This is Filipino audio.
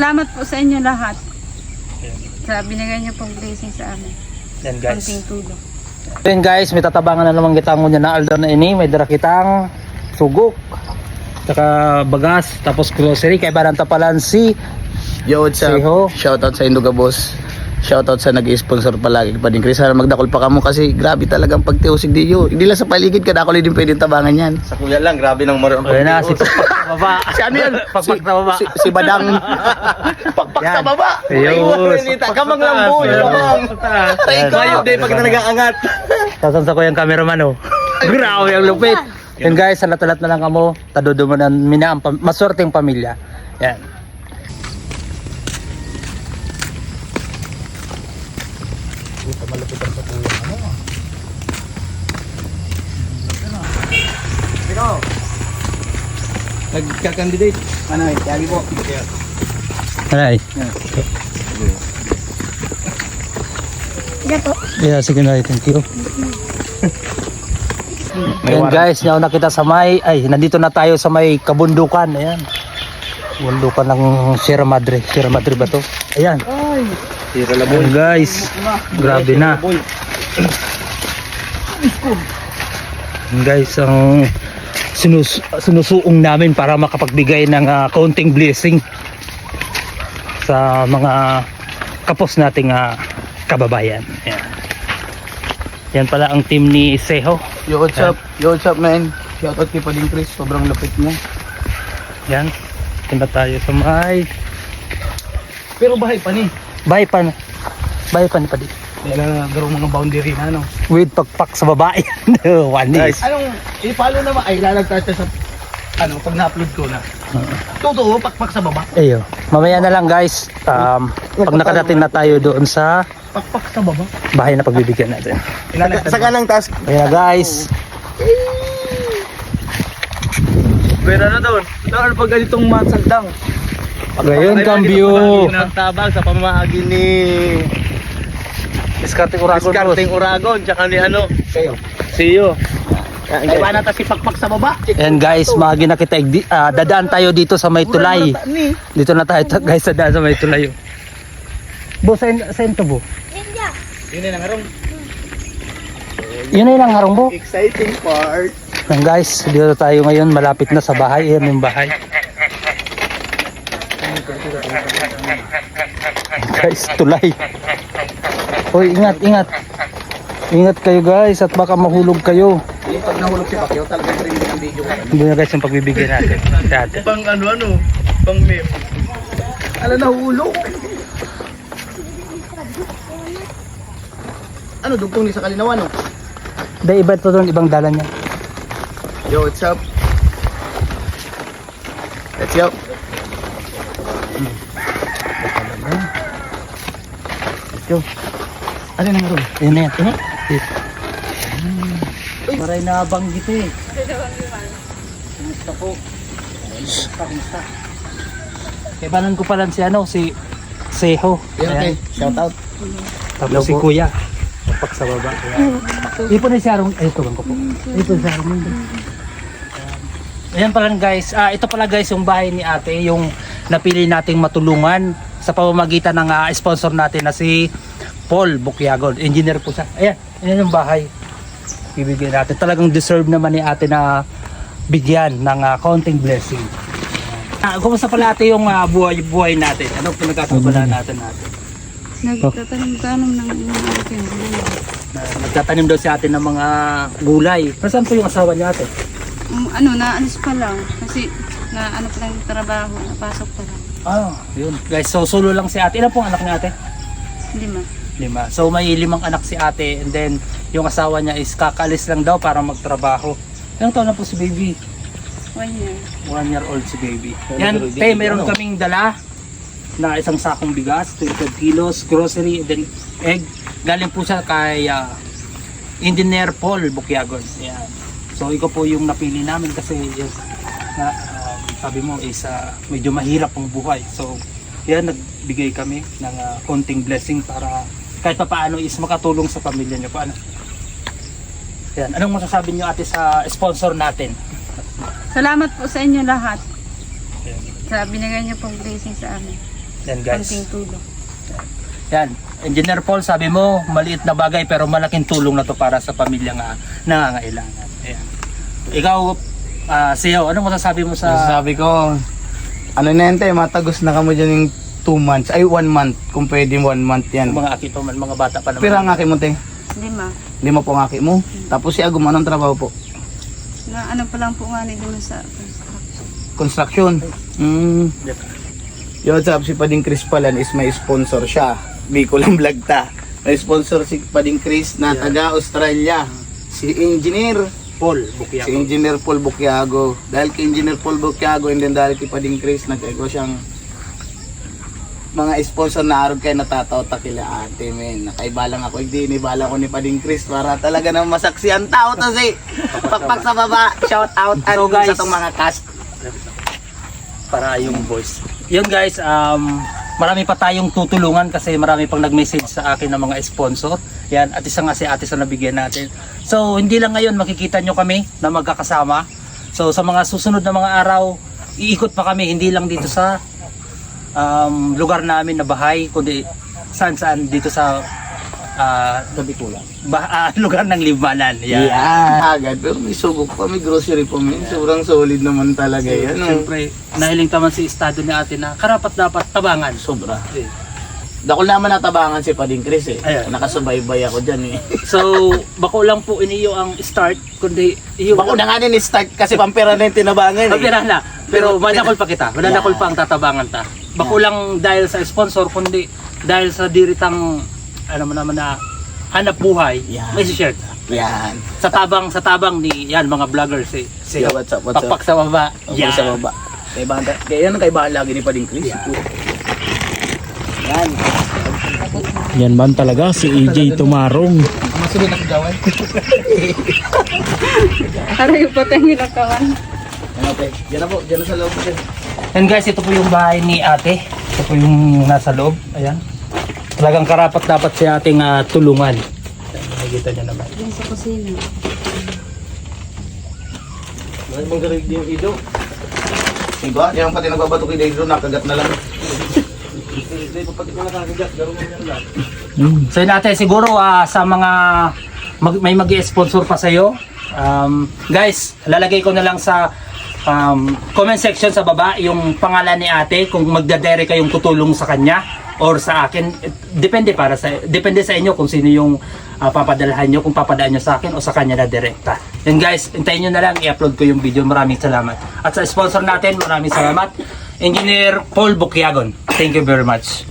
Salamat po sa inyo lahat. Sa binigay niyo pong blessing sa amin. Yan guys. Konting tulong. Yan guys, may tatabangan na naman kitang niya na aldar na ini. May dara kitang sugok. Tsaka bagas. Tapos grocery. Kaya baranta palan si Yo, what's up? Siho. Shoutout sa Induga Boss. Shoutout sa nag-sponsor palagi pa din Chris. Sana magdakol pa kamo kasi grabe talagang pagtiusig di yo. Hindi lang sa paligid ka dakol din pwedeng tabangan yan. Sa kuya lang, grabe ng maroon. Ayun na, si Pakpak sa baba. Si ano yan? Pakpak sa baba. Si Badang. Pakpak sa Yan. baba. Ayun. Kamang lamboy. Kamang. Mayo day pag nag-aangat. Tasan sa ko yung cameraman oh. Grabe ang lupit. Yan guys, salat-salat na lang kamo. Tadudumanan mina ang maswerteng pamilya. Yan. Nagka-candidate. Ano eh, yagi po. Ay. Yeah, sige na, thank you. Ayan guys, nauna kita sa nandito na tayo sa may kabundukan. Ayan. Kabundukan ng Sierra Madre. Sierra Madre ba to? Ayan. Tira Ayan guys. Grabe na. Ayan guys, ang sinusuong namin para makapagbigay ng kaunting blessing sa mga kapos nating kababayan. Ayan. Yan pala ang team ni Seho. Yo, what's up? Yo, what's up, man? Shoutout kay Pading Chris. Sobrang lapit mo. Yan. Punta tayo sa may Pero bahay pa ni. bahay pa ni Padi. Yan na garong mga boundary na, no? With pakpak sa babae. One is. Anong, i-follow naman, ay lalagtas sa, pag na-upload ko na. Totoo, pakpak sa baba. Ayo. Mamaya na lang guys. Pag nakadating na tayo doon sa Pakpak sa baba. bahay na pagbibigyan natin. Sa kanang task. Ayan na guys. Pwera na doon. Doon pag ganitong matsagdang. Ngayon, cambio. Nagtabang sa pamahagi ni Discarding Uragon. Discarding Uragon. Tsaka ni ano. Kayo. Siyo. Ay, ba na si pakpak sa baba? And guys, magi na kita dadaan tayo dito sa may tulay. Dito na tayo guys sa daan sa may tulay. Bo, saan to bo? Yun na nga Yun na yung harong bo. exciting part. Yan guys, dito tayo ngayon, malapit na sa bahay. Ayan yung bahay. Guys, tulay. Hoy, ingat, ingat. Ingat kayo guys at baka mahulog kayo. Yung pag nahulog si Pacquiao, talagang rin ang video. Hindi na guys yung pagbibigyan natin. Dati. Pang ano. Pang meme. Ala, nahulog. Ano, dugtong ni sa Kalinawan, no? Dahil iba ito doon, ibang dalan niya. Yo, what's up? Let's go. Let's go. Ano na nga ron? Yun na yan. Maray na banggit eh. Kumusta po? Kumusta? Kebanan ko pala si Seho. Okay, shout out. Tapos si Kuya. Papak sa baba. Ipon na si Arong. Ay, ito ko po. Ipon sa Arong. Ayan pala guys. Ito pala guys yung bahay ni ate. Yung napili nating matulungan sa pamamagitan ng sponsor natin na si Paul Bukiagon. Engineer po siya. Ayan. Ayan yung bahay. Bibigyan natin. Talagang deserve naman ni ate na bigyan ng kaunting blessing. Kumusta pala ate yung buhay natin? Ano pinagkakabala natin? Nagtatanim-tanim ng mga akin. Nagtatanim daw si ate ng mga gulay. Nasaan po yung asawa niya ate? Naalis pa lang. Kasi pa lang yung trabaho. Napasok pa lang. Yun. Guys, so solo lang si ate. Ilan pong anak ni ate? 5. 5. So may 5 anak si ate and then yung asawa niya is kakaalis lang daw para magtrabaho. Ilang taon na po si baby? 1 year. 1 year old si baby. Yan, te, meron kaming dala na isang sakong bigas, 25 kilos, grocery, and then egg. Galing po siya kay Engineer Paul Bukiagon. Yan. So ikaw po yung napili namin kasi yun, sabi mo is medyo mahirap ang buhay. So yan, nagbigay kami ng konting blessing para kahit pa paano is makatulong sa pamilya niyo. Paano? Yan. Anong masasabi niyo ate sa sponsor natin? Salamat po sa inyo lahat. Sa binigay niyo pong blessing sa amin. Yan guys. konting tulong. Yan. Engineer Paul, sabi mo, maliit na bagay pero malaking tulong na to para sa pamilya nga nangangailangan. Ayan. Ikaw, Siyo, ano masasabi mo sa... Sabi ko, ano na yan tayo, matagos na kamo dyan yung 2 months, ay 1 month, kung pwede 1 month yan. mga aki pa man, mga bata pa naman? Pero ang aki mo te, 5. 5 po ang aki mo. Tapos si Agum, anong trabaho po? Na ano pa lang po nga ni dun sa Construction. construction. Yo, what's up, si Pading Chris Palan is may sponsor siya. Bicol ang vlog ta. May sponsor si Pading Chris na taga Australia. Si Engineer. Paul, Si Bukiago. Engineer Paul Bukiago. Dahil kay Engineer Paul Bukiago and then dahil kay Pading Chris, nag-ego siyang mga sponsor na araw kayo natataw ta kila ate men. Nakaibalang ako, hindi inibala ko ni Pading Chris para talaga nang masaksi ang tao to si pakpak sa baba. Shout out So, guys, sa itong mga cast. Para yung voice. Yun guys, marami pa tayong tutulungan kasi marami pang nag-message sa akin ng mga sponsor. Yan, at isa nga si ate sa nabigyan natin. So, hindi lang ngayon makikita nyo kami na magkakasama. So, sa mga susunod na mga araw, iikot pa kami, hindi lang dito sa lugar namin na bahay, kundi saan dito sa lugar ng Limanan. Yan. Agad, pero may sugok pa, may grocery pa men. Sobrang solid naman talaga yan. Siyempre, nahiling taman si estado ni ate na karapat dapat tabangan. Sobra. Dakol naman natabangan si Pading Chris eh. Ayan. Nakasubaybay ako dyan eh. So, bako lang po iniyo ang start, kundi iyo Bako na nga din start kasi pampera na yung tinabangan eh. Pagpira na. Pero manakol pa kita. Manakol pa ang tatabangan ta. Bako lang dahil sa sponsor, kundi dahil sa diritang ano mo naman na hanap buhay, Yan. may share ka. Yan. Sa tabang ni yan mga vloggers eh. Si Yeah, what's up, what's up? Pakpak sa baba. Yan. Sa baba. Kaya yan ang kaibahan lagi ni Pading Chris. Yan. Yan man talaga si AJ Tumarong. Masunod ang gawin. Para yung patay nilakawan. Yan ate. Yan na po. Yan na sa loob po. And guys, ito po yung bahay ni ate. Ito po yung nasa loob. Ayan. Talagang karapat dapat si ating tulungan. Nakikita niyo naman. Yan sa kusina. Manggarig din yung ido. Diba? Yan pati nagbabato kay Dave nakagat na lang. Pati ko nakagat. Garo mo yan lang. So yun ate, siguro sa mga may mag-sponsor pa sa'yo, guys, lalagay ko na lang sa comment section sa baba yung pangalan ni ate kung magdadere kayong tutulong sa kanya or sa akin. Depende sa inyo kung sino yung papadalhan nyo, kung papadaan nyo sa akin o sa kanya na direkta. Yan guys, hintayin nyo na lang, i-upload ko yung video. Maraming salamat. At sa sponsor natin, maraming salamat. Engineer Paul Bukiagon. Thank you very much.